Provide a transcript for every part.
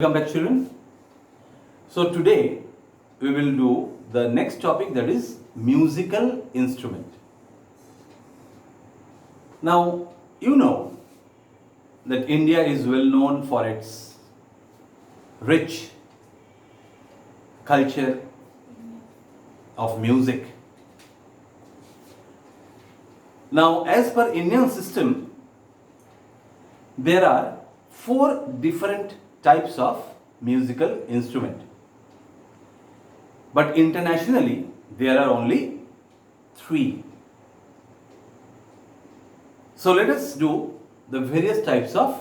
Welcome back, children. So today we will do the next topic, that is musical instrument. Now you know that India is well known for its rich culture of music. Now, as per Indian system, there are four different types of musical instrument, but internationally there are only three. So let us do the various types of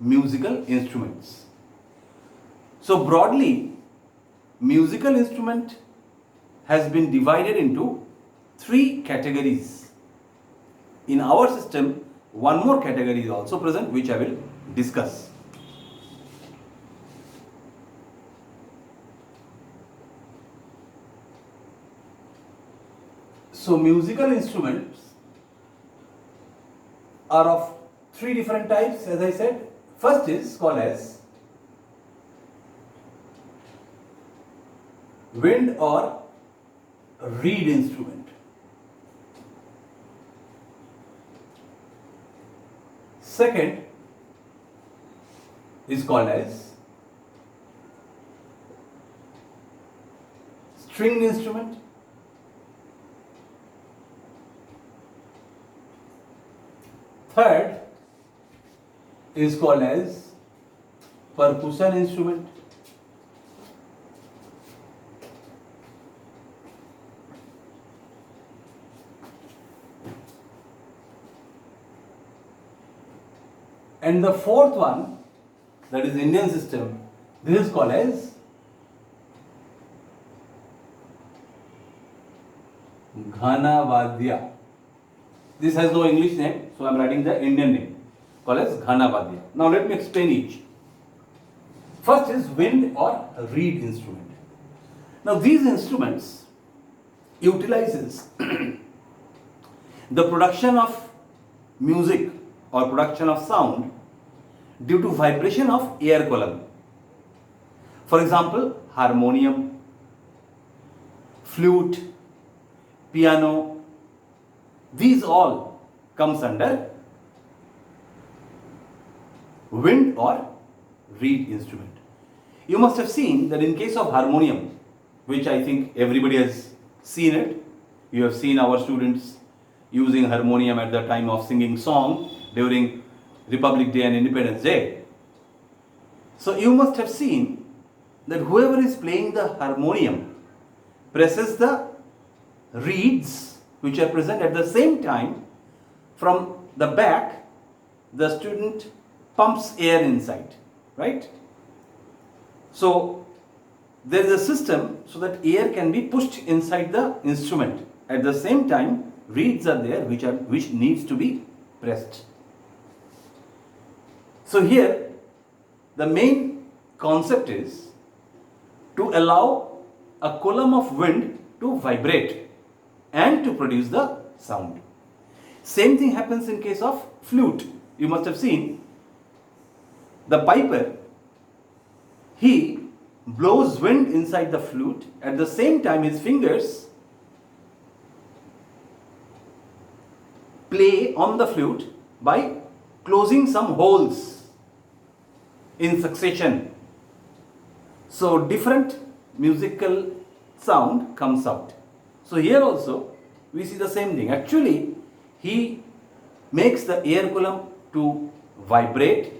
musical instruments. So broadly, musical instrument has been divided into three categories. In our system, one more category is also present, which I will discuss. So musical instruments are of three different types, as I said. First is called as wind or reed instrument. Second is called as stringed instrument. Third is called as percussion instrument. And the fourth one, that is Indian system, this is called as Ghana Vadya. This has no English name, so I am writing the Indian name, called as Ghana Vadya. Now let me explain each. First is wind or reed instrument. Now these instruments utilizes the production of music or production of sound due to vibration of air column. For example, harmonium, flute, piano, these all comes under wind or reed instrument. You must have seen that in case of harmonium, which I think everybody has seen it, you have seen our students using harmonium at the time of singing song during Republic Day and Independence Day. So you must have seen that whoever is playing the harmonium presses the reeds which are present at the same time. From the back, the student pumps air inside, right? So there is a system so that air can be pushed inside the instrument. At the same time, reeds are there which needs to be pressed. So here the main concept is to allow a column of wind to vibrate and to produce the sound. Same thing happens in case of flute. You must have seen the piper, he blows wind inside the flute, at the same time his fingers play on the flute by closing some holes in succession. So different musical sound comes out. So here also we see the same thing. Actually, he makes the air column to vibrate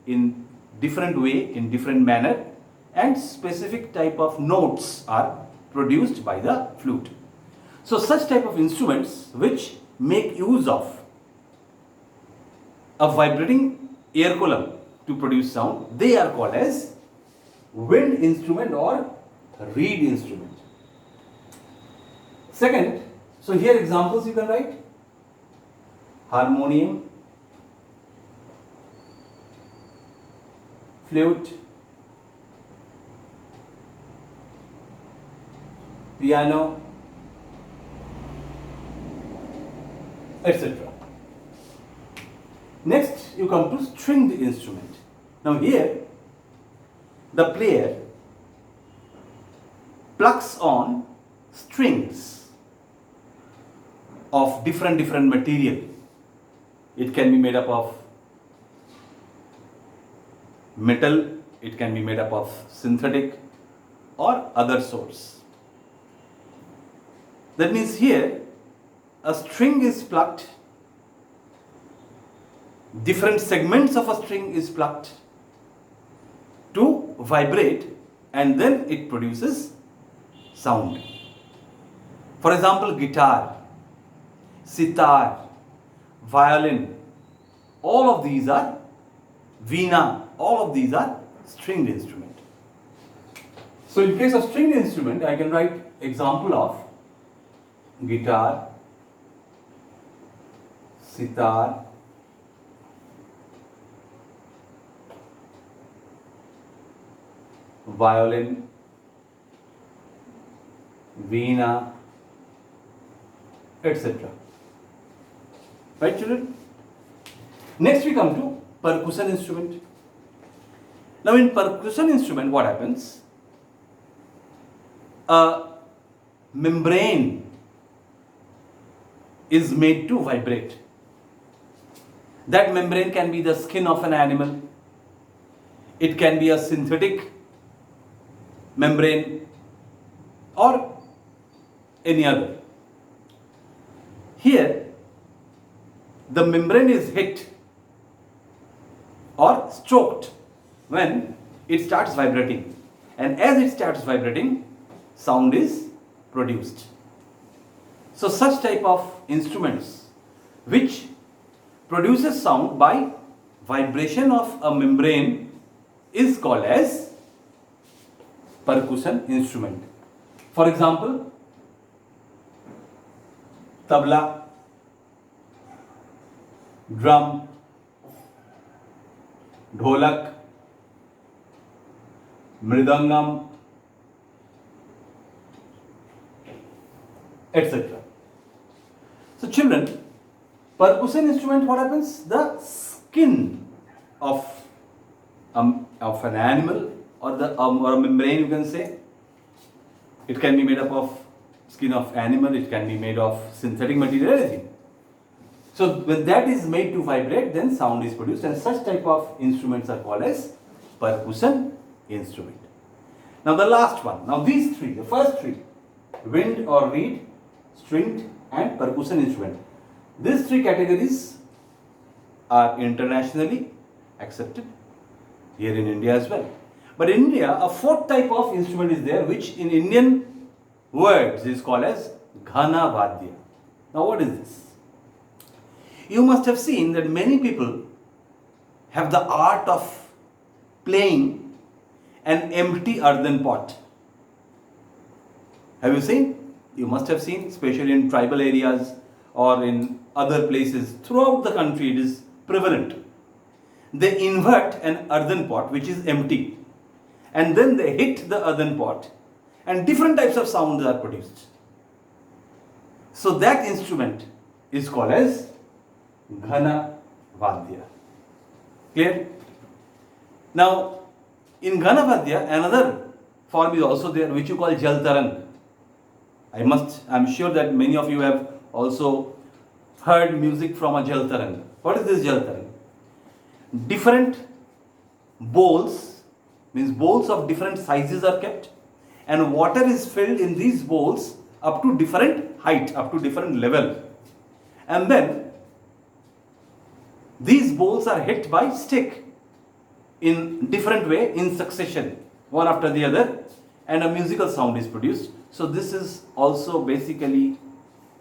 in different way, in different manner, and specific type of notes are produced by the flute. So such type of instruments which make use of a vibrating air column to produce sound, they are called as wind instrument or reed instrument. Second, so here examples you can write: harmonium, flute, piano, etc. Next, you come to stringed instrument. Now here the player plucks on strings of different material. It can be made up of metal, it can be made up of synthetic or other sorts. That means here a string is plucked, different segments of a string is plucked to vibrate, and then it produces sound. For example, guitar, sitar, violin, all of these are veena, all of these are stringed instrument. So in case of stringed instrument, I can write example of guitar, sitar, violin, veena, etc. Right, children? Next we come to percussion instrument. Now in percussion instrument, what happens? A membrane is made to vibrate. That membrane can be the skin of an animal. It can be a synthetic membrane or any other. Here, the membrane is hit or stroked when it starts vibrating, and as it starts vibrating, sound is produced. So such type of instruments which produces sound by vibration of a membrane is called as percussion instrument. For example, tabla, drum, dholak, mridangam, etc. So children, percussion instrument, what happens? The skin of an animal or or a membrane, you can say. It can be made up of skin of animal, it can be made of synthetic material, anything. So when that is made to vibrate, then sound is produced, and such type of instruments are called as percussion instrument. Now the last one. Now these three, the first three, wind or reed, stringed and percussion instrument. These three categories are internationally accepted here in India as well. But in India, a fourth type of instrument is there, which in Indian words is called as ghana vadya. Now what is this? You must have seen that many people have the art of playing an empty earthen pot. Have you seen? You must have seen, especially in tribal areas or in other places throughout the country, it is prevalent. They invert an earthen pot which is empty, and then they hit the earthen pot, and different types of sounds are produced. So that instrument is called as ghana vadya. Clear? Now, in ghana vadya, another form is also there, which you call jal tarang. I'm sure that many of you have also heard music from a jal tarang. What is this jal tarang? Different bowls, means bowls of different sizes are kept, and water is filled in these bowls up to different height, up to different level, and then these bowls are hit by stick in different way in succession, one after the other, and a musical sound is produced. So this is also basically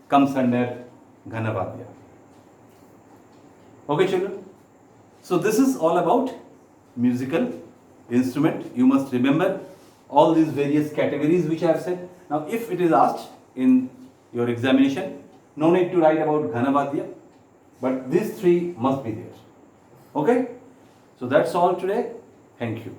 comes under ghana vadya. Okay, children? So this is all about musical instrument. You must remember all these various categories which I have said. Now if it is asked in your examination, no need to write about ghana vadya, but these three must be there. Okay? So that's all today. Thank you.